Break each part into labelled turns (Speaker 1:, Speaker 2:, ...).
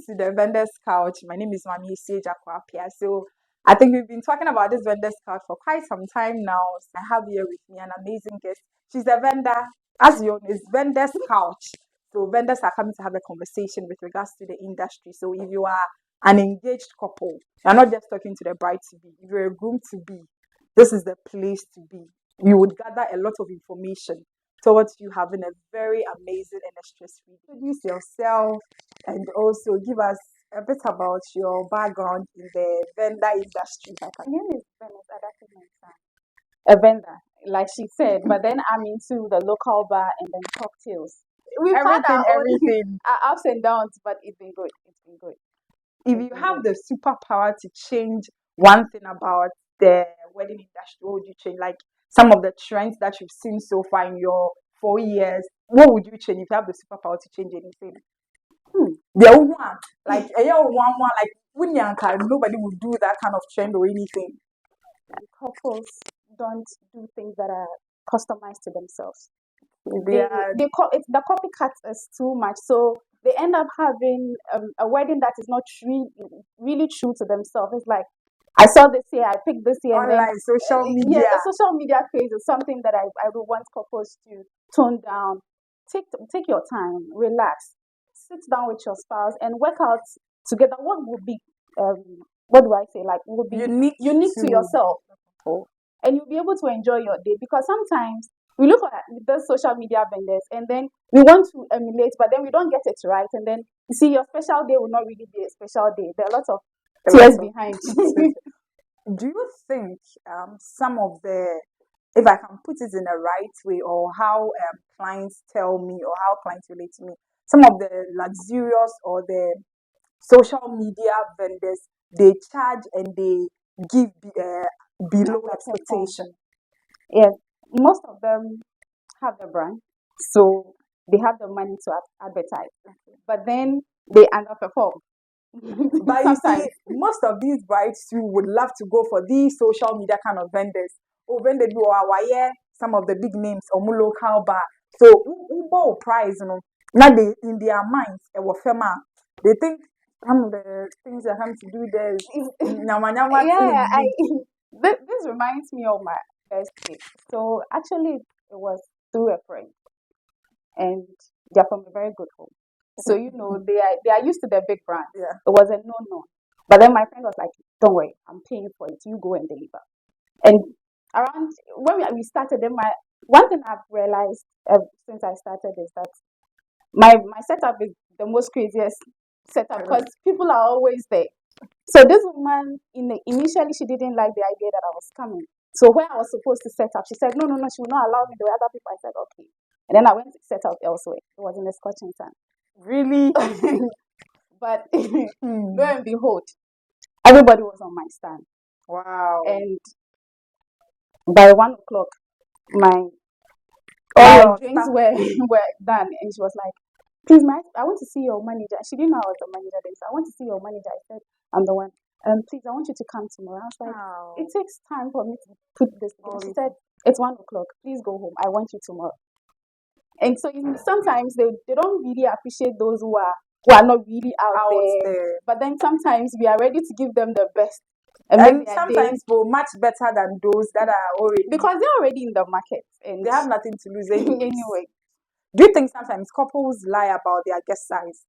Speaker 1: to the vendor's couch. My name is Mami Jakwapia. So I think we've been talking about this vendor's couch for quite some time now. So I have here with me an amazing guest. She's a vendor, as you know, it's vendor's couch. So vendors are coming to have a conversation with regards to the industry. So if you are an engaged couple, you're not just talking to the bride to be. If you're a groom to be, this is the place to be. You would gather a lot of information towards you having a very amazing and a stress-free. Introduce yourself and also give us a bit about your background in the vendor industry.
Speaker 2: My name is a vendor, like she said, but then I'm into the local bar and then cocktails. We've had
Speaker 1: Everything.
Speaker 2: our ups and downs, but it's been good. It's been good.
Speaker 1: If you have the superpower to change one thing about the wedding industry, what would you change? Like some of the trends that you've seen so far in your 4 years, what would you change if you have the superpower to change anything? The one, like a year one, like when you're nobody would do that kind of trend or anything.
Speaker 2: Couples don't do things that are customized to themselves.
Speaker 1: The
Speaker 2: copycat is too much, so they end up having a wedding that is not really true to themselves. It's like, I saw this here, I picked this here,
Speaker 1: online
Speaker 2: and
Speaker 1: social media.
Speaker 2: Yeah, the social media craze is something that I would want couples to tone down. Take your time, relax, sit down with your spouse, and work out together what would be what do I say, like, would be unique to yourself, and you'll be able to enjoy your day. Because sometimes we look at the social media vendors and then we want to emulate, but then we don't get it right, and then you see your special day will not really be a special day. There are lots of tears behind.
Speaker 1: Do you think some of the, if I can put it in the right way, or how clients tell me or how clients relate to me, some of the luxurious or the social media vendors, they charge and they give below expectation?
Speaker 2: Yes, most of them have the brand, so they have the money to advertise, but then they underperform.
Speaker 1: But you see, most of these brides too would love to go for these social media kind of vendors. Or when they do our some of the big names or local bar. So who price, now they in their minds they think some of the things they're having to do there is
Speaker 2: this reminds me of my first date. So actually it was through a friend, and they're from a very good home. So they are used to their big brand.
Speaker 1: Yeah.
Speaker 2: It was a no. But then my friend was like, "Don't worry, I'm paying for it. You go and deliver." And around when we started, then one thing I've realized since I started is that my setup is the most craziest setup, because people are always there. So this woman, initially she didn't like the idea that I was coming. So where I was supposed to set up, she said, no, she will not allow me. The other people, I said, okay. And then I went to set up elsewhere. It was in the Scotch Sun.
Speaker 1: Really?
Speaker 2: But lo and behold, everybody was on my stand.
Speaker 1: Wow.
Speaker 2: And by 1 o'clock, my drinks were done. And she was like, please, I want to see your manager. She didn't know I was the manager then. So I want to see your manager. I said, I'm the one. Please, I want you to come tomorrow. I was like, it takes time for me to put this together. She said, it's 1 o'clock. Please go home. I want you tomorrow. And so sometimes they don't really appreciate those who are not really out there. But then sometimes we are ready to give them the best.
Speaker 1: And sometimes much better than those that are already,
Speaker 2: because they're already in the market and
Speaker 1: they have nothing to lose
Speaker 2: anyway.
Speaker 1: Do you think sometimes couples lie about their guest size?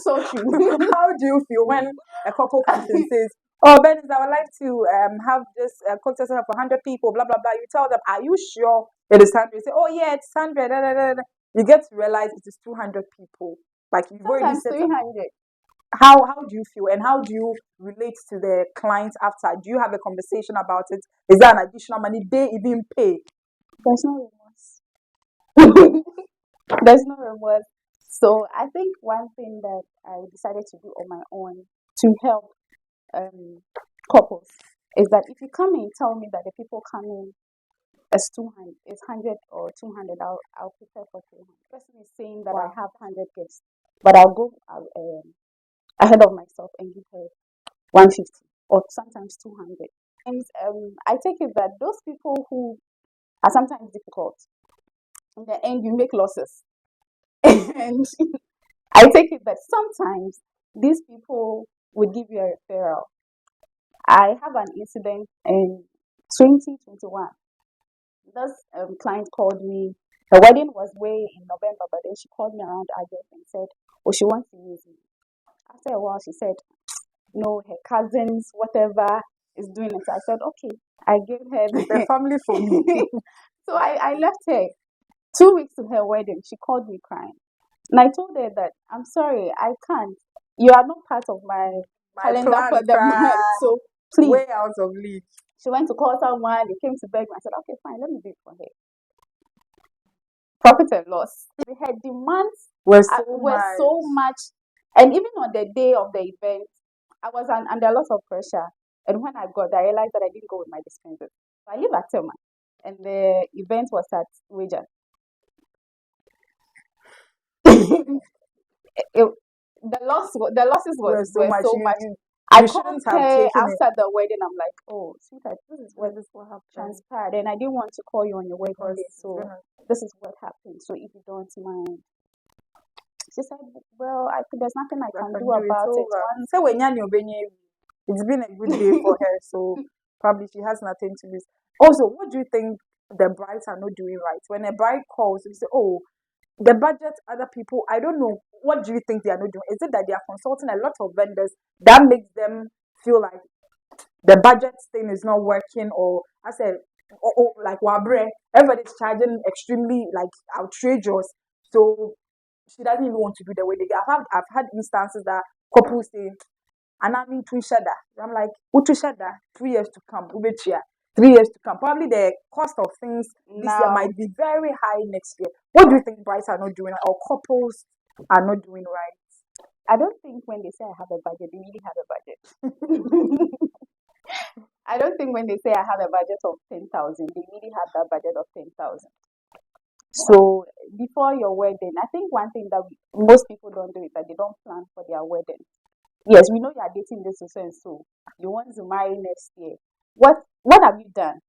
Speaker 2: So true.
Speaker 1: How do you feel when a couple comes and says, oh, Ben, I would like to have this cocktail set up for 100 people, blah, blah, blah. You tell them, are you sure it is 100? You say, oh, yeah, it's 100. Da, da, da, da. You get to realize it is 200 people. Like you've already said
Speaker 2: 300.
Speaker 1: How do you feel, and how do you relate to the clients after? Do you have a conversation about it? Is there an additional money they even pay?
Speaker 2: There's no remorse. There's no remorse. So I think one thing that I decided to do on my own to help couples is that if you come in, tell me that the people come in as 200, it's 100 or 200, I'll prepare for 300. The person is saying that I have 100 guests, but I'll go ahead of myself and give her 150 or sometimes 200. And I take it that those people who are sometimes difficult, in the end you make losses. And I take it that sometimes these people would give you a referral. I have an incident in 2021. This client called me. Her wedding was way in November, but then she called me around August and said, "Oh, she wants to use me." After a while, she said, "No, her cousins, whatever, is doing it." So I said, "Okay." I gave her
Speaker 1: The family for me.
Speaker 2: so I left her. 2 weeks to her wedding, she called me crying. And I told her that I'm sorry, I can't. You are not part of my
Speaker 1: My
Speaker 2: calendar
Speaker 1: plan
Speaker 2: for the month. So please.
Speaker 1: way out of league.
Speaker 2: She went to call someone, they came to beg me. I said, okay, fine, let me do it for her. Profit and loss. Her demands
Speaker 1: Were so
Speaker 2: were
Speaker 1: much.
Speaker 2: so much. And even on the day of the event, I was under a lot of pressure. And when I got there, I realized that I didn't go with my dispensers. So I live at Telma, and the event was at Wager. The losses
Speaker 1: Were so
Speaker 2: were
Speaker 1: much.
Speaker 2: so
Speaker 1: You,
Speaker 2: much.
Speaker 1: you,
Speaker 2: I
Speaker 1: you
Speaker 2: called
Speaker 1: shouldn't have
Speaker 2: her
Speaker 1: taken it.
Speaker 2: after the wedding. I'm like, oh, sweetheart,
Speaker 1: This is what happened.
Speaker 2: transpired, and I didn't want to call you on your wedding
Speaker 1: Because
Speaker 2: day,
Speaker 1: it's
Speaker 2: so
Speaker 1: gonna
Speaker 2: this is what happened. So if you don't mind, she said, well, there's nothing I can do
Speaker 1: do it
Speaker 2: about it.
Speaker 1: over.
Speaker 2: Once
Speaker 1: So when it's been a good day for her, so probably she has nothing to lose. Also, what do you think the brides are not doing right? When a bride calls, you say, "Oh, the budget, other people." I don't know. What do you think they are not doing? Is it that they are consulting a lot of vendors that makes them feel like the budget thing is not working, or I said, like wabre, everybody's charging extremely like outrageous. So she doesn't even want to do the wedding. I've had instances that couples say, and I mean twin shada. I'm like, Utu shada, 3 years to come, Ubetia, 3 years to come. Probably the cost of things this year
Speaker 2: now,
Speaker 1: might be very high next year. What do you think brides are not doing, or couples are not doing right?
Speaker 2: I don't think when they say I have a budget, they really have a budget. I don't think when they say I have a budget of 10,000, they really have that budget of 10,000. So before your wedding, I think one thing that most people don't do is that they don't plan for their wedding. Yes, we know you are dating this person, so you want to marry next year. What have you done?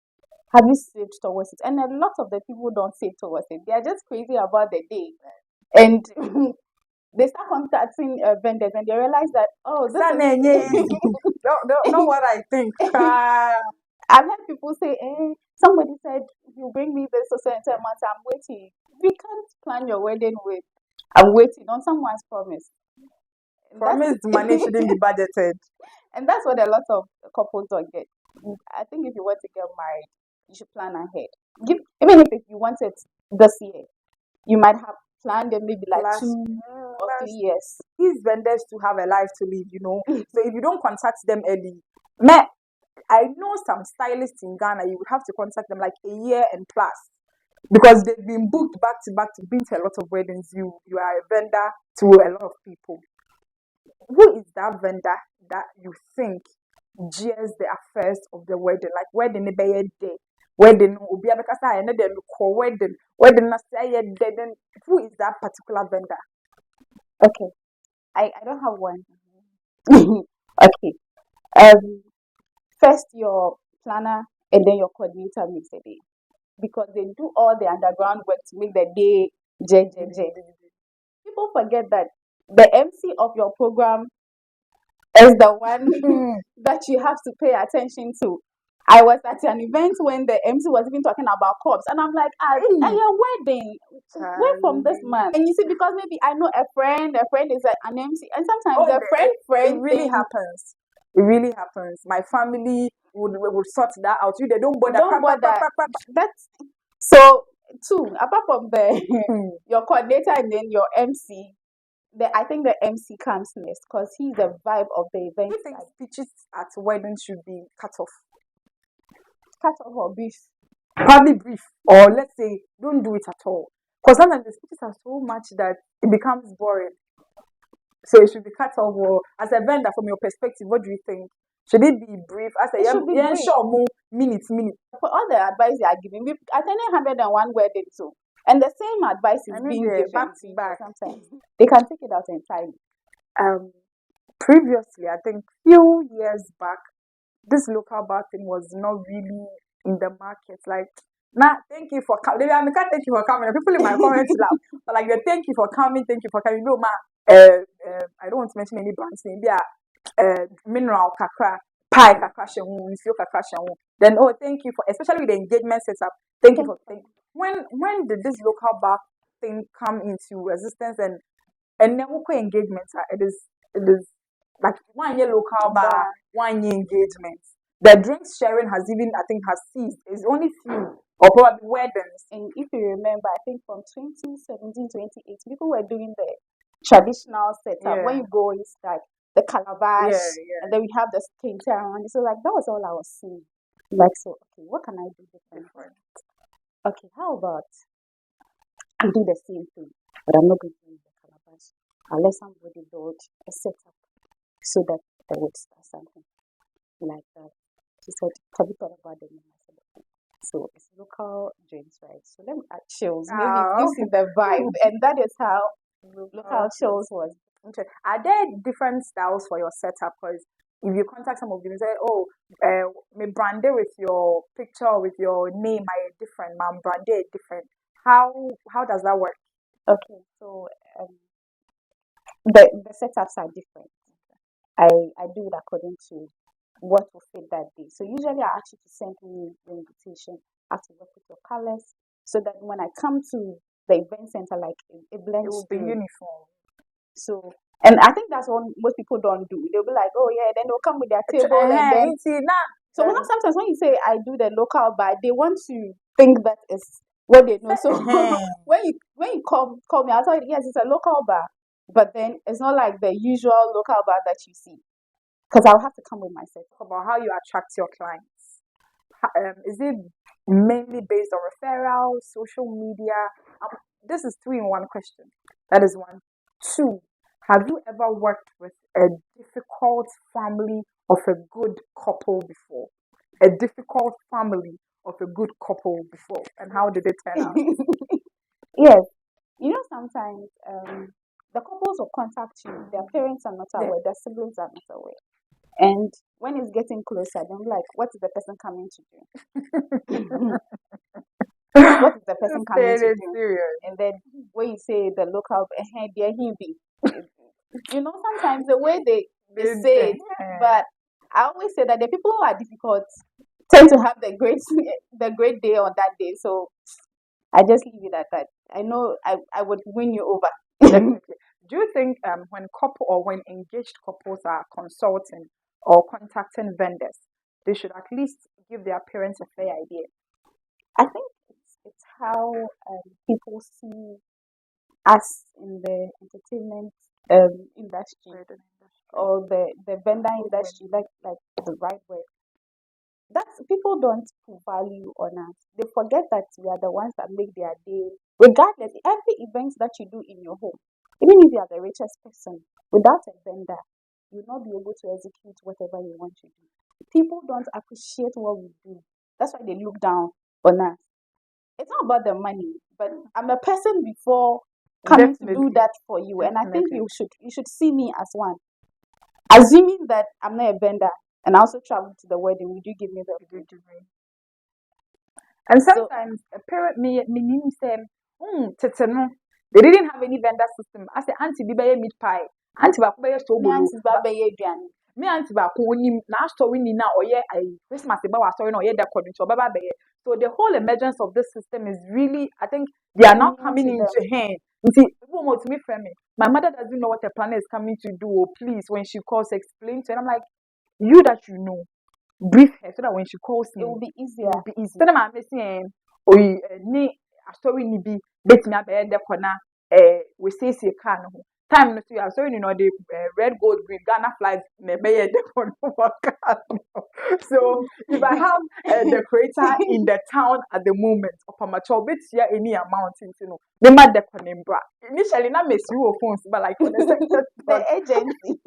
Speaker 2: Have you saved towards it? And a lot of the people don't save towards it. They are just crazy about the day, and they start contacting vendors, and they realize that, oh, this is.
Speaker 1: Know what I think.
Speaker 2: I've heard people say, somebody said, you bring me this so and so amount, I'm waiting. We can't plan your wedding with, I'm waiting on someone's promise.
Speaker 1: Promised money shouldn't be budgeted.
Speaker 2: And that's what a lot of couples don't get. I think if you want to get married, you should plan ahead. Even if you want it this year, you might have planned it maybe like 2 or 3 years.
Speaker 1: These vendors to have a life to live. So if you don't contact them early, I know some stylists in Ghana, you would have to contact them like a year and plus, because they've been booked back to back to been to a lot of weddings. You are a vendor to a lot of people. Who is that vendor that you think jeers the affairs of the wedding? Like wedding be day, wedding obi abekasa and then call wedding na say then who is that particular vendor?
Speaker 2: Okay, I don't have one. Okay. First your planner and then your coordinator makes the day, because they do all the underground work to make the day j. People forget that the MC of your program is the one that you have to pay attention to. I was at an event when the MC was even talking about corpse, and I'm like, at your wedding, where from this man? And you see, because maybe I know a friend is an MC, and sometimes the friend
Speaker 1: It really
Speaker 2: thing
Speaker 1: happens. It really happens. My family would sort that out. You they don't bother.
Speaker 2: don't bother. That's so two. Apart from the your coordinator and then your MC, I think the MC comes next because he's the vibe of the event.
Speaker 1: Do you think speeches at weddings should be cut off?
Speaker 2: Cut off or brief?
Speaker 1: Probably brief, or let's say don't do it at all. Because sometimes the speeches are so much that it becomes boring. So it should be cut off. Or as a vendor, from your perspective, what do you think? Should it be brief? As a
Speaker 2: It should be brief.
Speaker 1: sure, more minutes.
Speaker 2: For all the advice they are giving, we've attended 101 weddings too. And the same advice is being given
Speaker 1: back to back.
Speaker 2: Sometimes they can take it out entirely.
Speaker 1: Previously, I think few years back, this local bar thing was not really in the market. Like Ma, thank you for coming. I can't thank you for coming. The people in my comments laugh, but like the thank you for coming, thank you for coming. No, ma, I don't want to mention any brands name. Yeah, mineral kakra, pie kakra shehu, infio kakra shehu. Then oh, thank you for especially with the engagement setup. Thank you for when did this local bar thing come into existence and then we engagements? It is like 1 year local bar, 1 year engagement. The drinks sharing has even I think has ceased. It's only few or probably weddings.
Speaker 2: And if you remember, I think from 2017, 2018, people were doing the traditional setup. When
Speaker 1: Yeah,
Speaker 2: you go, it's like the calabash,
Speaker 1: yeah.
Speaker 2: and then we have the skater around. So like that was all I was seeing. Like so, okay, what can I do different?
Speaker 1: Different.
Speaker 2: Okay, how about I do the same thing, but I'm not going to use the calabash. I'll let somebody build a setup so that they would start something like that. She said, have you thought about the name? I said, okay. So it's local drinks, right? So let me add chills. Maybe it gives you the vibe. And that is how local chills was.
Speaker 1: Okay. Are there different styles for your setup? Because if you contact some of them and say, oh, me brand it with your picture or with your name, I different, ma'am, brand it different. How does that work?
Speaker 2: Okay, so the setups are different. I do it according to what will fit that day. So usually I ask you to send me the invitation. I have to work with your colors so that when I come to the event center, like it
Speaker 1: It
Speaker 2: blends
Speaker 1: will be
Speaker 2: through.
Speaker 1: uniform.
Speaker 2: So, and I think that's what most people don't do. They'll be like, oh yeah, then they'll come with their table and then.
Speaker 1: You see, now,
Speaker 2: So sometimes when you say I do the local buy, they want to think that is what they know. So when you call me, I'll tell you yes, it's a local bar, but then it's not like the usual local bar that you see because I'll have to come with myself.
Speaker 1: about how you attract your clients. Is it mainly based on referrals, social media? This is three in one question. That is one. Two, have you ever worked with a difficult family of a good couple before? A difficult family of a good couple before, and how did it turn out?
Speaker 2: Yes, sometimes the couples will contact you. Their parents are not
Speaker 1: Yeah.
Speaker 2: aware. Their siblings are not aware. And when it's getting closer, I'm like, what is the person coming to do? What is the person coming to do?
Speaker 1: Serious.
Speaker 2: And then when you say the local, there he be. Sometimes the way they say it, but I always say that the people who are difficult tend to have the great day on that day. So I just leave it at that. I know I would win you over.
Speaker 1: Definitely. Do you think when couple or when engaged couples are consulting or contacting vendors, they should at least give their parents a fair idea?
Speaker 2: I think it's how people see us in the entertainment industry or the vendor industry, like the right word. That's people don't put value on us. They forget that we are the ones that make their day. Regardless, every event that you do in your home, even if you are the richest person, without a vendor, you will not be able to execute whatever you want to do. People don't appreciate what we do. That's why they look down on us. It's not about the money, but I'm a person before coming to do that for you. And I think you should see me as one. Assuming that I'm not a vendor and I also travel to the wedding, would you give me the food?
Speaker 1: And sometimes a parent me say, tete no, they didn't have any vendor system. I say, auntie, be buy meat pie. Auntie, ba buy so bolo. Me auntie ba ko onim na story ni na oye Christmas ba wa story na oye da according to baba be. So the whole emergence of this system is really, I think they are now coming into hand. You see, people want to me friend me. My mother doesn't know what a planner is coming to do. Oh, please, when she calls, explain to her. I'm like, you that you know, brief her so that when she calls me,
Speaker 2: it will be easier.
Speaker 1: It will be easy. So na maame say oyi ni asori ni bi betimi abeye de kona we say car no ho. Time no so ya sorry no the red gold green Ghana flags na beye de kona for car. So if I have a decorator in the town at the moment of a mature bit here any amount they might de kona bra. Initially na mess you phones but like on the second
Speaker 2: the agency.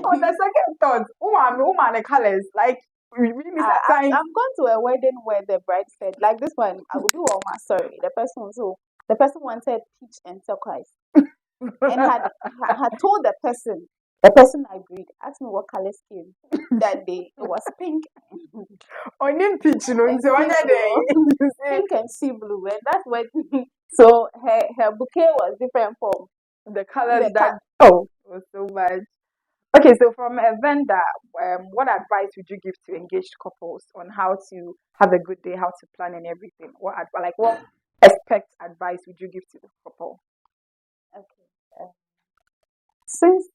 Speaker 1: On the second thought, woman colors like
Speaker 2: I'm going to a wedding where the bride said, like this one, I will do all my sorry. The person wanted peach and turquoise and had told the person The person agreed, asked me what color scheme that day. It was pink
Speaker 1: Onion peach, you know,
Speaker 2: and
Speaker 1: so
Speaker 2: sea
Speaker 1: one day
Speaker 2: blue.
Speaker 1: you say
Speaker 2: Pink and sea blue. And that's what so her bouquet was different from
Speaker 1: the colors
Speaker 2: the
Speaker 1: that oh was so much. Okay, so from a vendor, what advice would you give to engaged couples on how to have a good day, how to plan and everything? What expect advice would you give to the couple?
Speaker 2: okay. Since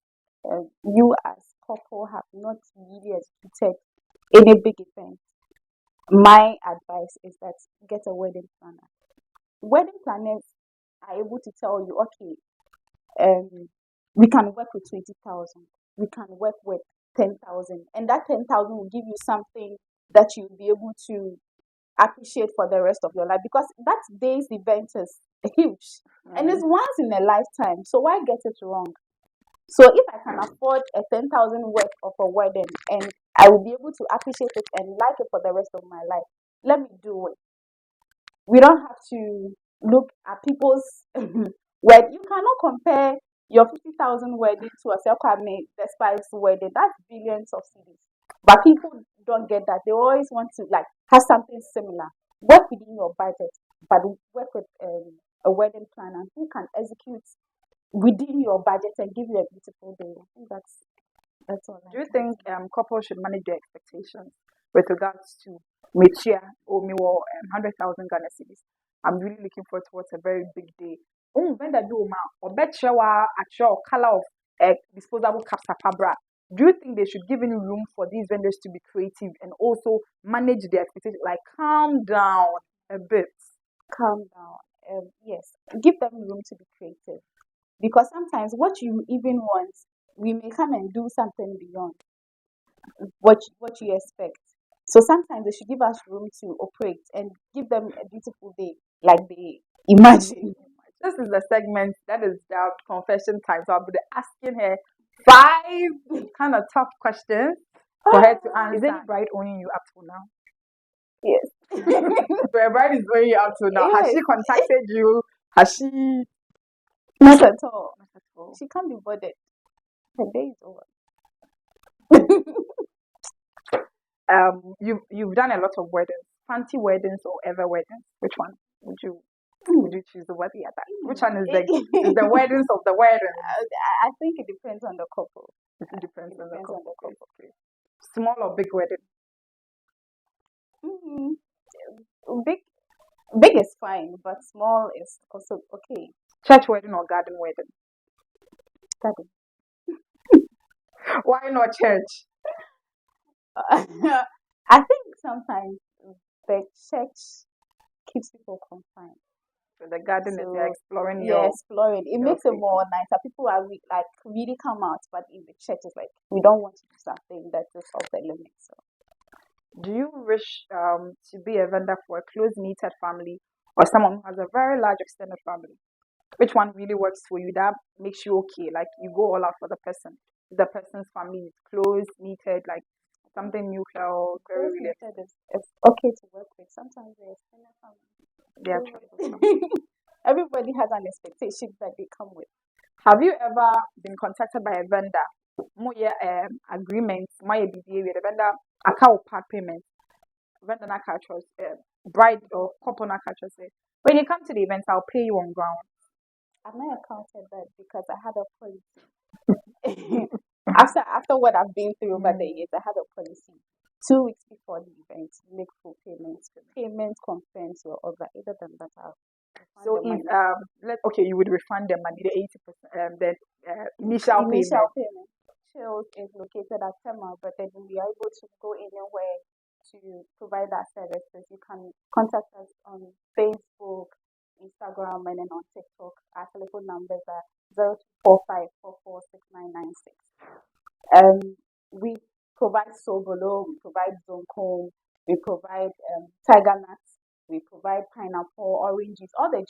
Speaker 2: you as couple have not really executed any big event, my advice is that get a wedding planner. Wedding planners are able to tell you, okay, we can work with 20,000, we can work with 10,000, and that 10,000 will give you something that you'll be able to appreciate for the rest of your life because that day's event is huge and it's once in a lifetime. So why get it wrong? So if I can afford a 10,000 worth of a wedding and I will be able to appreciate it and like it for the rest of my life, let me do it. We don't have to look at people's wedding. You cannot compare your 50,000 wedding to a Selkwame Despite's wedding. That's billions of cities. But people don't get that. They always want to like have something similar. Work within your budget, but work with a wedding planner who can execute within your budget and give you a beautiful day. I think that's all
Speaker 1: Do
Speaker 2: I
Speaker 1: you
Speaker 2: can
Speaker 1: think
Speaker 2: say.
Speaker 1: couples should manage their expectations with regards to Michia or Miwo 100,000 Ghana cedis? I'm really looking forward towards a very big day. Oh, when that do ma or bet shower at your color of disposable caps bra. Do you think they should give any room for these vendors to be creative and also manage their expectations? Like calm down a bit.
Speaker 2: Calm down. Yes, give them room to be creative because sometimes what you even want, we may come and do something beyond what you expect. So sometimes they should give us room to operate and give them a beautiful day like they imagine.
Speaker 1: This is the segment that is the confession time. So I'll be asking her five kind of tough questions for her to answer. Is any bride owning you up to now?
Speaker 2: Yes.
Speaker 1: So a bride is owning you up to now. Has
Speaker 2: Yes.
Speaker 1: she contacted you? Has she?
Speaker 2: Not at all.
Speaker 1: Not at all.
Speaker 2: She can't be bothered. Her day is over.
Speaker 1: You've done a lot of weddings, fancy weddings or ever weddings. Which one would you choose over the other? Which one is the weddings of the weddings?
Speaker 2: I think it depends on the couple.
Speaker 1: It depends
Speaker 2: It
Speaker 1: on the
Speaker 2: depends on
Speaker 1: couple.
Speaker 2: the couple.
Speaker 1: Okay. Small or big wedding?
Speaker 2: Mhm. Big, big is fine, but small is also okay.
Speaker 1: Church wedding or garden wedding?
Speaker 2: Garden.
Speaker 1: Why not church?
Speaker 2: I think sometimes the church keeps people confined.
Speaker 1: So the garden is you're
Speaker 2: So
Speaker 1: exploring
Speaker 2: yeah, exploring. It
Speaker 1: your
Speaker 2: makes it
Speaker 1: faith.
Speaker 2: more nicer. People are like really come out, but in the church it's like we don't want to do something that is off the limit. So
Speaker 1: Do you wish to be a vendor for a close knitted family or someone who has a very large extended family? Which one really works for you? That makes you okay. Like you go all out for the person. The person's family is close knitted, like something nuclear, very
Speaker 2: close
Speaker 1: really
Speaker 2: knitted is okay to work with. Sometimes the extended family.
Speaker 1: they are troublesome.
Speaker 2: Everybody, everybody has an expectation that they come with.
Speaker 1: Have you ever been contacted by a vendor? More agreement, my BBA with a vendor, account part payment. Vendor na catch us, bride or couple na catch us. When you come to the event, I'll pay you on ground.
Speaker 2: I've not encountered that because I had a policy. After what I've been through over the years, I had a policy. 2 weeks before the event, make full payments. Payment confirms your order. Other than that, I'll refund
Speaker 1: So
Speaker 2: the
Speaker 1: if
Speaker 2: money.
Speaker 1: you would refund the money, the 80%, the initial
Speaker 2: Initial
Speaker 1: payment.
Speaker 2: payment. Chills is located at Tema, but then we are able to go anywhere to provide that services. You can contact us on Facebook, Instagram, and then on TikTok. Our telephone numbers are 0245446996. We provide sobolo, we provide zonko, we provide tiger nuts, we provide pineapple, oranges, all the